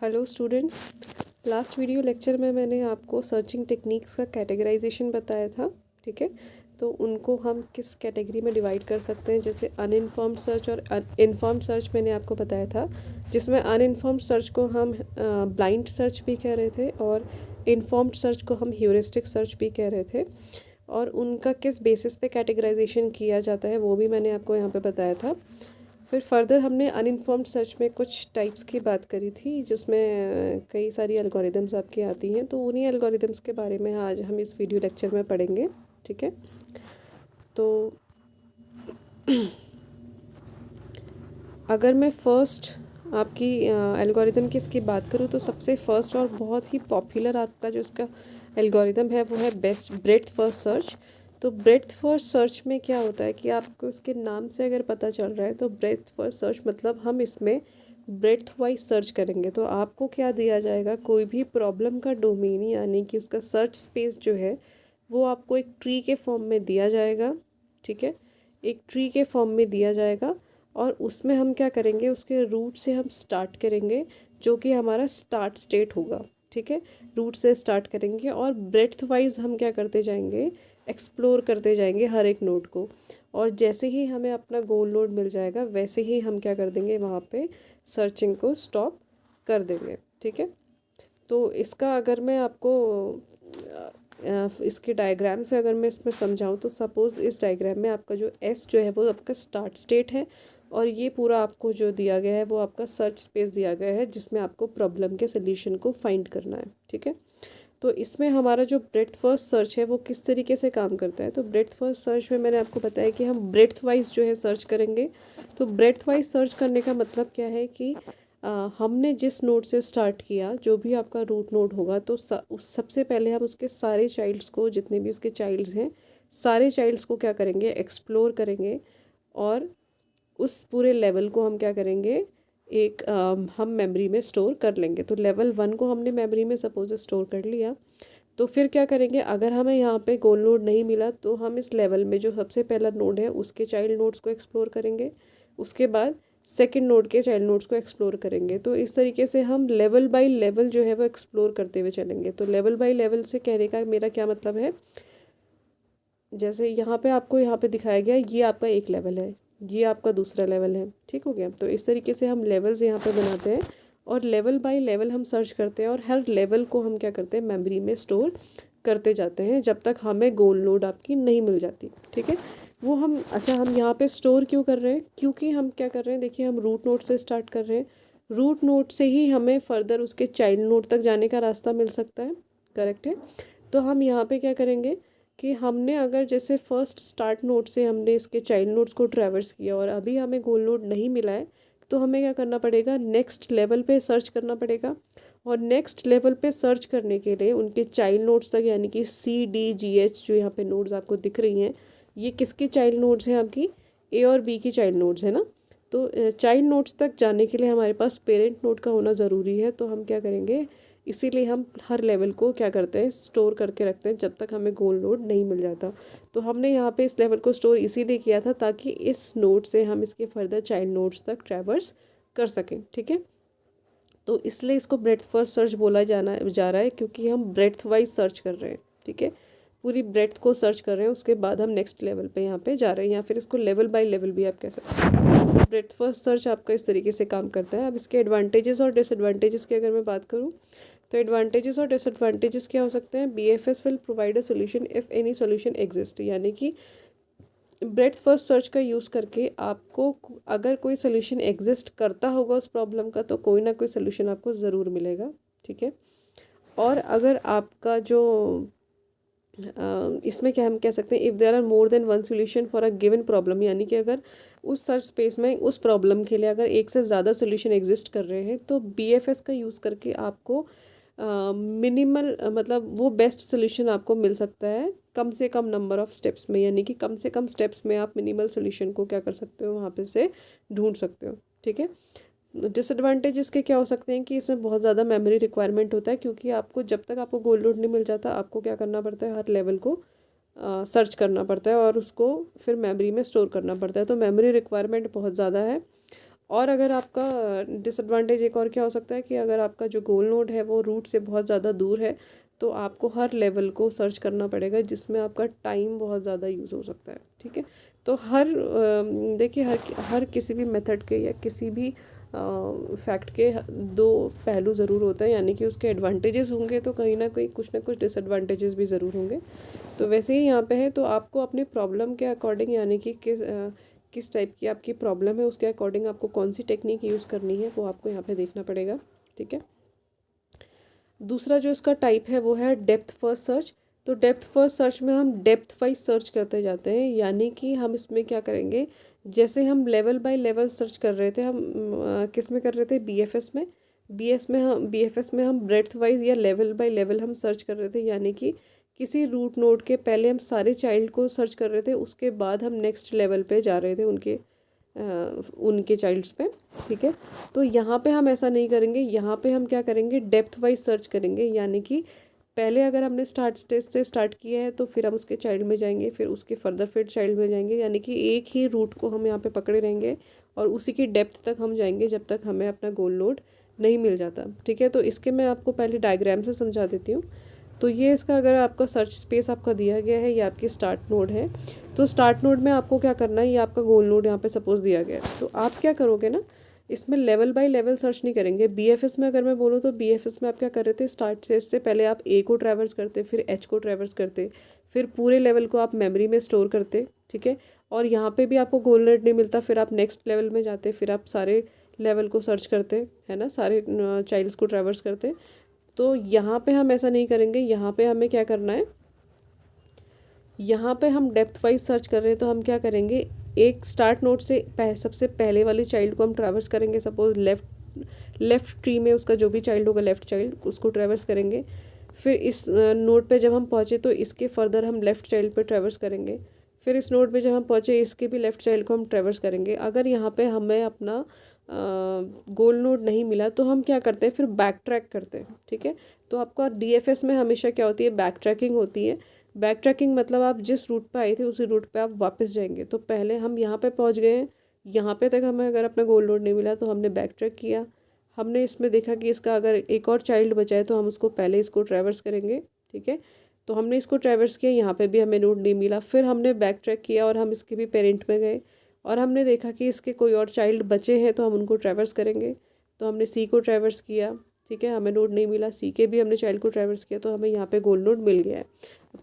Hello students. Last video lecture में मैंने आपको सर्चिंग टेक्निक्स का कैटेगराइजेशन बताया था। ठीक है, तो उनको हम किस कैटेगरी में डिवाइड कर सकते हैं, जैसे अनइन्फॉर्म्ड सर्च और इन्फॉर्म्ड सर्च मैंने आपको बताया था, जिसमें अनइन्फॉर्म्ड सर्च को हम ब्लाइंड सर्च भी कह रहे थे और इन्फॉर्म्ड सर्च को हम ह्यूरिस्टिक सर्च भी कह रहे थे। और उनका किस बेसिस पे कैटेगराइजेशन किया जाता है वो भी मैंने आपको यहाँ पे बताया था। फिर फर्दर हमने अनइन्फॉर्म्ड सर्च में कुछ टाइप्स की बात करी थी, जिसमें कई सारी एल्गोरिदम्स आपकी आती हैं, तो उन्हीं एल्गोरिदम्स के बारे में आज हम इस वीडियो लेक्चर में पढ़ेंगे। ठीक है, तो अगर मैं फर्स्ट आपकी एल्गोरिदम की इसकी बात करूँ तो सबसे फर्स्ट और बहुत ही पॉपुलर आपका जो इसका एल्गोरिदम है वो है बेस्ट ब्रेड्थ फर्स्ट सर्च। तो ब्रेड्थ फर्स्ट सर्च में क्या होता है कि आपको उसके नाम से अगर पता चल रहा है तो ब्रेड्थ फर्स्ट सर्च मतलब हम इसमें ब्रेड्थ वाइज सर्च करेंगे। तो आपको क्या दिया जाएगा, कोई भी प्रॉब्लम का डोमेन यानी कि उसका सर्च स्पेस जो है वो आपको एक ट्री के फॉर्म में दिया जाएगा। ठीक है, एक ट्री के फॉर्म में दिया जाएगा और उसमें हम क्या करेंगे, उसके रूट से हम स्टार्ट करेंगे जो कि हमारा स्टार्ट स्टेट होगा। ठीक है, रूट से स्टार्ट करेंगे और ब्रेड्थ वाइज हम क्या करते जाएंगे, एक्सप्लोर करते जाएंगे हर एक नोड को। और जैसे ही हमें अपना गोल नोड मिल जाएगा वैसे ही हम क्या कर देंगे, वहाँ पे सर्चिंग को स्टॉप कर देंगे। ठीक है, तो इसका अगर मैं आपको इसके डायग्राम से अगर मैं इसमें समझाऊँ तो सपोज़ इस डायग्राम में आपका जो एस जो है वो आपका स्टार्ट स्टेट है और ये पूरा आपको जो दिया गया है वो आपका सर्च स्पेस दिया गया है जिसमें आपको प्रॉब्लम के सल्यूशन को फाइंड करना है। ठीक है, तो इसमें हमारा जो ब्रेड्थ फर्स्ट सर्च है वो किस तरीके से काम करता है, तो ब्रेड्थ फर्स्ट सर्च में मैंने आपको बताया कि हम ब्रेड्थ वाइज जो है सर्च करेंगे। तो ब्रेड्थ वाइज सर्च करने का मतलब क्या है कि हमने जिस नोड से स्टार्ट किया, जो भी आपका रूट नोड होगा, तो सबसे पहले हम उसके सारे चाइल्ड्स को, जितने भी उसके चाइल्ड्स हैं, सारे चाइल्ड्स को क्या करेंगे, एक्सप्लोर करेंगे और उस पूरे लेवल को हम क्या करेंगे, एक हम मेमोरी में स्टोर कर लेंगे। तो लेवल 1 को हमने मेमोरी में सपोज स्टोर कर लिया, तो फिर क्या करेंगे, अगर हमें यहाँ पे गोल नोड नहीं मिला तो हम इस लेवल में जो सबसे पहला नोड है उसके चाइल्ड नोड्स को एक्सप्लोर करेंगे, उसके बाद सेकंड नोड के चाइल्ड नोड्स को एक्सप्लोर करेंगे। तो इस तरीके से हम लेवल बाय लेवल जो है वो एक्सप्लोर करते हुए चलेंगे। तो लेवल बाय लेवल से कहने का मेरा क्या मतलब है, जैसे यहाँ पे आपको यहाँ पे दिखाया गया ये आपका एक लेवल है, ये आपका दूसरा लेवल है। ठीक हो गया, तो इस तरीके से हम लेवल्स यहाँ पे बनाते हैं और लेवल बाय लेवल हम सर्च करते हैं और हर लेवल को हम क्या करते हैं, मेमोरी में स्टोर करते जाते हैं जब तक हमें गोल नोड आपकी नहीं मिल जाती। ठीक है, वो हम अच्छा हम यहाँ पे स्टोर क्यों कर रहे हैं, क्योंकि हम क्या कर रहे हैं, देखिए हम रूट नोड से स्टार्ट कर रहे हैं, रूट नोड से ही हमें फर्दर उसके चाइल्ड नोड तक जाने का रास्ता मिल सकता है। करेक्ट है, तो हम यहाँ पे क्या करेंगे कि हमने अगर जैसे फर्स्ट स्टार्ट नोड से हमने इसके चाइल्ड नोड्स को ट्रैवर्स किया और अभी हमें गोल नोड नहीं मिला है, तो हमें क्या करना पड़ेगा, नेक्स्ट लेवल पे सर्च करना पड़ेगा। और नेक्स्ट लेवल पे सर्च करने के लिए उनके चाइल्ड नोड्स तक, यानी कि C D G H जो यहाँ पे नोड्स आपको दिख रही हैं, ये किसके चाइल्ड नोड्स हैं, आपकी A और B की चाइल्ड नोड्स है ना। तो चाइल्ड नोड्स तक जाने के लिए हमारे पास पेरेंट नोड का होना ज़रूरी है। तो हम क्या करेंगे, इसीलिए हम हर लेवल को क्या करते हैं, स्टोर करके रखते हैं जब तक हमें गोल नोड नहीं मिल जाता। तो हमने यहाँ पे इस लेवल को स्टोर इसीलिए किया था ताकि इस नोड से हम इसके फर्दर चाइल्ड नोड्स तक ट्रैवर्स कर सकें। ठीक है, तो इसलिए इसको ब्रेड्थ फर्स्ट सर्च बोला जा रहा है क्योंकि हम ब्रेड्थ वाइज सर्च कर रहे हैं। ठीक है, पूरी ब्रेड्थ को सर्च कर रहे हैं, उसके बाद हम नेक्स्ट लेवल पे यहाँ पे जा रहे हैं, या फिर इसको लेवल बाय लेवल भी आप कह सकते हैं। ब्रेड्थ फर्स्ट सर्च आपका इस तरीके से काम करता है। अब इसके एडवांटेजेस और डिसएडवांटेजेस की अगर मैं बात करूँ तो एडवांटेजेस और डिसएडवांटेजेस क्या हो सकते हैं, BFS will provide a solution if any solution exist, यानी कि ब्रेड्थ फर्स्ट सर्च का यूज़ करके आपको अगर कोई सोल्यूशन एग्जिस्ट करता होगा उस प्रॉब्लम का, तो कोई ना कोई सोल्यूशन आपको ज़रूर मिलेगा। ठीक है, और अगर आपका जो इसमें क्या हम कह सकते हैं, if there are more than one solution for a given problem, यानी कि अगर उस सर्च स्पेस में उस प्रॉब्लम के लिए अगर एक से ज़्यादा सोल्यूशन एग्जिस्ट कर रहे हैं तो BFS का यूज़ करके आपको मिनिमल मतलब वो बेस्ट सोल्यूशन आपको मिल सकता है कम से कम नंबर ऑफ़ स्टेप्स में, यानी कि कम से कम स्टेप्स में आप मिनिमल सोल्यूशन को क्या कर सकते हो, वहाँ पे से ढूंढ सकते हो। ठीक है, डिसएडवांटेज इसके क्या हो सकते हैं कि इसमें बहुत ज़्यादा मेमोरी रिक्वायरमेंट होता है, क्योंकि आपको जब तक आपको गोल नोड नहीं मिल जाता आपको क्या करना पड़ता है, हर लेवल को सर्च करना पड़ता है और उसको फिर मेमोरी में स्टोर करना पड़ता है। तो मेमोरी रिक्वायरमेंट बहुत ज़्यादा है और अगर आपका डिसएडवांटेज एक और क्या हो सकता है कि अगर आपका जो गोल नोड है वो रूट से बहुत ज़्यादा दूर है तो आपको हर लेवल को सर्च करना पड़ेगा, जिसमें आपका टाइम बहुत ज़्यादा यूज़ हो सकता है। ठीक है, तो देखिए हर किसी भी मेथड के या किसी भी फैक्ट के दो पहलू ज़रूर होता है, यानी कि उसके एडवांटेजेस होंगे तो कहीं ना कुछ डिसएडवांटेजेस भी ज़रूर होंगे। तो वैसे ही यहाँ पे है, तो आपको अपने प्रॉब्लम के अकॉर्डिंग, यानी कि किस टाइप की आपकी प्रॉब्लम है उसके अकॉर्डिंग आपको कौन सी टेक्निक यूज़ करनी है वो आपको यहाँ पे देखना पड़ेगा। ठीक है, दूसरा जो इसका टाइप है वो है डेप्थ फर्स्ट सर्च। तो डेप्थ फर्स्ट सर्च में हम डेप्थ वाइज सर्च करते जाते हैं, यानी कि हम इसमें क्या करेंगे, जैसे हम लेवल बाय लेवल सर्च कर रहे थे, हम किस में कर रहे थे, बीएफएस में। बीएफएस में हम ब्रेड्थ वाइज या लेवल बाय लेवल हम सर्च कर रहे थे, यानी कि किसी रूट नोड के पहले हम सारे चाइल्ड को सर्च कर रहे थे, उसके बाद हम नेक्स्ट लेवल पे जा रहे थे उनके चाइल्ड्स पे। ठीक है, तो यहाँ पे हम ऐसा नहीं करेंगे, यहाँ पे हम क्या करेंगे, डेप्थ वाइज सर्च करेंगे, यानी कि पहले अगर हमने स्टार्ट स्टेज से स्टार्ट किया है तो फिर हम उसके चाइल्ड में जाएंगे, फिर उसके फर्दर फिर चाइल्ड में जाएंगे, यानी कि एक ही रूट को हम यहाँ पे पकड़े रहेंगे और उसी की डेप्थ तक हम जाएंगे जब तक हमें अपना गोल नोड नहीं मिल जाता। ठीक है, तो इसके मैं आपको पहले डायग्राम से समझा देती हूँ। तो ये इसका अगर आपका सर्च स्पेस आपका दिया गया है, ये आपकी स्टार्ट नोड है। तो स्टार्ट नोड में आपको क्या करना है, ये आपका गोल नोड यहाँ पे सपोज दिया गया है, तो आप क्या करोगे ना, इसमें लेवल बाय लेवल सर्च नहीं करेंगे। बीएफएस में अगर मैं बोलूँ तो बीएफएस में आप क्या कर रहे थे, स्टार्ट से पहले आप ए को ट्रैवर्स करते, फिर एच को ट्रैवर्स करते, फिर पूरे लेवल को आप मेमोरी में स्टोर करते। ठीक है, और यहाँ पे भी आपको गोल नोड नहीं मिलता, फिर आप नेक्स्ट लेवल में जाते, फिर आप सारे लेवल को सर्च करते, है ना, सारे चाइल्ड्स को ट्रैवर्स करते। तो यहाँ पे हम ऐसा नहीं करेंगे, यहाँ पे हमें क्या करना है, यहाँ पे हम डेप्थ वाइज सर्च कर रहे हैं तो हम क्या करेंगे, एक स्टार्ट नोड से सबसे पहले वाली चाइल्ड को हम ट्रैवर्स करेंगे, सपोज लेफ़्ट ट्री में उसका जो भी चाइल्ड होगा, लेफ़्ट चाइल्ड, उसको ट्रैवर्स करेंगे। फिर इस नोड पे जब हम पहुँचे तो इसके फर्दर हम लेफ़्ट चाइल्ड पे ट्रैवर्स करेंगे। फिर इस नोड पे जब हम पहुँचे इसके भी लेफ़्ट चाइल्ड को हम ट्रैवर्स करेंगे। अगर यहाँ पे हमें अपना गोल नोड नहीं मिला तो हम क्या करते हैं, फिर बैक ट्रैक करते हैं। ठीक है, तो आपका डीएफएस में हमेशा क्या होती है, बैक ट्रैकिंग होती है। बैक ट्रैकिंग मतलब आप जिस रूट पे आए थे उसी रूट पे आप वापस जाएंगे। तो पहले हम यहाँ पे पहुँच गए हैं, यहाँ पे तक हमें अगर अपना गोल नोड नहीं मिला तो हमने बैक ट्रैक किया, हमने इसमें देखा कि इसका अगर एक और चाइल्ड बचा है तो हम उसको पहले इसको ट्रैवर्स करेंगे। ठीक है, तो हमने इसको ट्रैवर्स किया, यहाँ पे भी हमें नोड नहीं मिला, फिर हमने बैक ट्रैक किया और हम इसके भी पेरेंट में गए और हमने देखा कि इसके कोई और चाइल्ड बचे हैं तो हम उनको ट्रैवर्स करेंगे। तो हमने सी को ट्रैवर्स किया, ठीक है, हमें नोड नहीं मिला, सी के भी हमने चाइल्ड को ट्रैवर्स किया तो हमें यहाँ पे गोल नोड मिल गया है।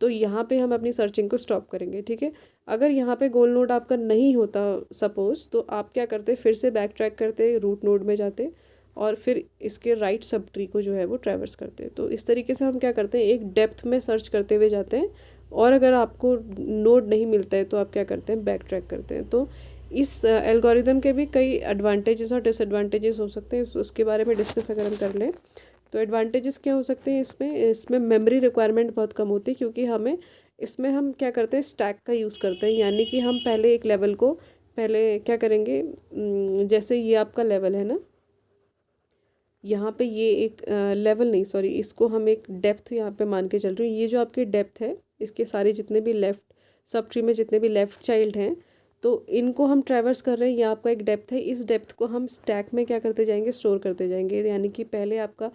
तो यहाँ पे हम अपनी सर्चिंग को स्टॉप करेंगे। ठीक है, अगर यहाँ पे गोल नोड आपका नहीं होता सपोज, तो आप क्या करते, फिर से बैक ट्रैक करते, रूट नोड में जाते और फिर इसके राइट सब ट्री को जो है वो ट्रैवर्स करते हैं। तो इस तरीके से हम क्या करते हैं, एक डेप्थ में सर्च करते हुए जाते हैं और अगर आपको नोड नहीं मिलता है तो आप क्या करते हैं, बैक ट्रैक करते हैं। तो इस एल्गोरिदम के भी कई एडवांटेजेस और डिसएडवांटेजेस हो सकते हैं, उसके बारे में डिस्कस अगर हम कर लें तो एडवांटेजेस क्या हो सकते हैं, इसमें मेमोरी रिक्वायरमेंट बहुत कम होती है, क्योंकि इसमें हम क्या करते हैं, स्टैक का यूज़ करते हैं, यानी कि हम पहले एक लेवल को पहले क्या करेंगे, जैसे ये आपका लेवल है ना, यहाँ पे ये एक लेवल नहीं, सॉरी, इसको हम एक डेप्थ यहाँ पे मान के चल रहे हैं। ये जो आपकी डेप्थ है, इसके सारे जितने भी लेफ़्ट सब ट्री में जितने भी लेफ़्ट चाइल्ड हैं तो इनको हम ट्रैवर्स कर रहे हैं, ये आपका एक डेप्थ है। इस डेप्थ को हम स्टैक में क्या करते जाएंगे, स्टोर करते जाएंगे, यानी कि पहले आपका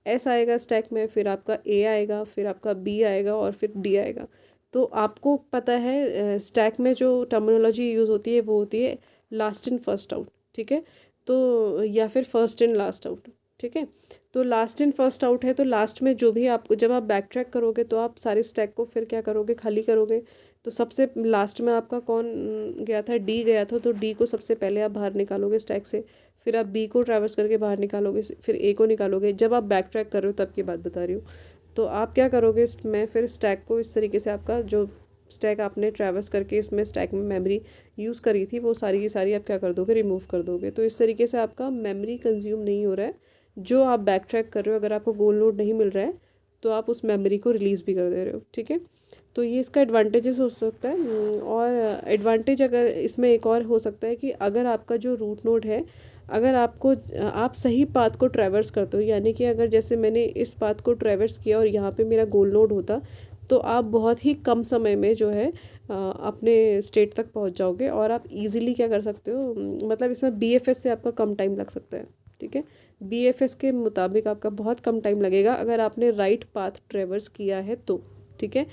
एस आएगा स्टैक में, फिर आपका ए आएगा, फिर आपका बी आएगा और फिर डी आएगा। तो आपको पता है स्टैक में जो टर्मिनोलॉजी यूज़ होती है वो होती है लास्ट इन फर्स्ट आउट। ठीक है, तो या फिर फर्स्ट इन लास्ट आउट। ठीक है, तो लास्ट इन फर्स्ट आउट है, तो लास्ट में जो भी आपको, जब आप बैक ट्रैक करोगे तो आप सारे स्टैक को फिर क्या करोगे, खाली करोगे। तो सबसे लास्ट में आपका कौन गया था, डी गया था, तो डी को सबसे पहले आप बाहर निकालोगे स्टैक से, फिर आप बी को ट्रैवर्स करके बाहर निकालोगे, फिर ए को निकालोगे। जब आप बैक ट्रैक कर रहे हो तब की बात बता रही हूँ। तो आप क्या करोगे, मैं फिर स्टैक को इस तरीके से, आपका जो स्टैक आपने ट्रैवर्स करके इसमें स्टैक में मेमोरी यूज़ करी थी वो सारी की सारी आप क्या कर दोगे, रिमूव कर दोगे। तो इस तरीके से आपका मेमोरी कंज्यूम नहीं हो रहा है। जो आप बैक ट्रैक कर रहे हो, अगर आपको गोल नोड नहीं मिल रहा है तो आप उस मेमोरी को रिलीज़ भी कर दे रहे हो। ठीक है, तो ये इसका एडवांटेजेस हो सकता है। और एडवांटेज अगर इसमें एक और हो सकता है कि अगर आपका जो रूट नोड है, अगर आप सही पाथ को ट्रैवर्स करते हो, यानी कि अगर जैसे मैंने इस पाथ को ट्रैवर्स किया और यहाँ पे मेरा गोल नोड होता तो आप बहुत ही कम समय में जो है अपने स्टेट तक पहुंच जाओगे और आप इजीली क्या कर सकते हो, मतलब इसमें बीएफएस से आपका कम टाइम लग सकता है। ठीक है, बीएफएस के मुताबिक आपका बहुत कम टाइम लगेगा अगर आपने राइट पाथ ट्रेवर्स किया है तो। ठीक है,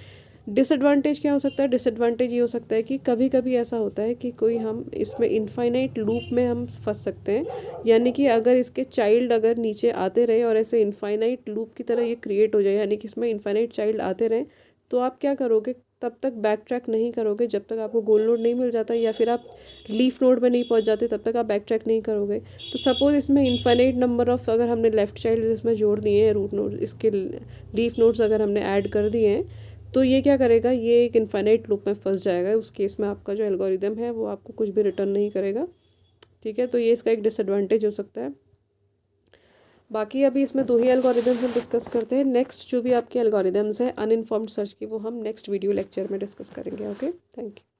डिसएडवांटेज क्या हो सकता है? डिसएडवांटेज ये हो सकता है कि कभी कभी ऐसा होता है कि कोई हम इसमें इनफाइनाइट लूप में हम फंस सकते हैं, यानी कि अगर इसके चाइल्ड अगर नीचे आते रहे और ऐसे इनफाइनाइट लूप की तरह ये क्रिएट हो जाए, यानी कि इसमें इनफाइनाइट चाइल्ड आते रहे, तो आप क्या करोगे, तब तक बैक ट्रैक नहीं करोगे जब तक आपको गोल नोड नहीं मिल जाता, या फिर आप लीफ नोड में नहीं पहुंच जाते तब तक आप बैक ट्रैक नहीं करोगे। तो सपोज इसमें इनफाइनाइट नंबर ऑफ अगर हमने लेफ़्ट चाइल्ड इसमें जोड़ दिए हैं, रूट नोड इसके लीफ नोड्स अगर हमने ऐड कर दिए हैं, तो ये क्या करेगा, ये एक इनफाइनाइट लूप में फंस जाएगा। उस केस में आपका जो एल्गोरिदम है वो आपको कुछ भी रिटर्न नहीं करेगा। ठीक है, तो ये इसका एक डिसएडवांटेज हो सकता है। बाकी अभी इसमें 2 ही एल्गोरिदम्स हम डिस्कस करते हैं। नेक्स्ट जो भी आपके एल्गोरिदम्स हैं अनइन्फॉर्म्ड सर्च की, वो हम नेक्स्ट वीडियो लेक्चर में डिस्कस करेंगे। Okay, thank you.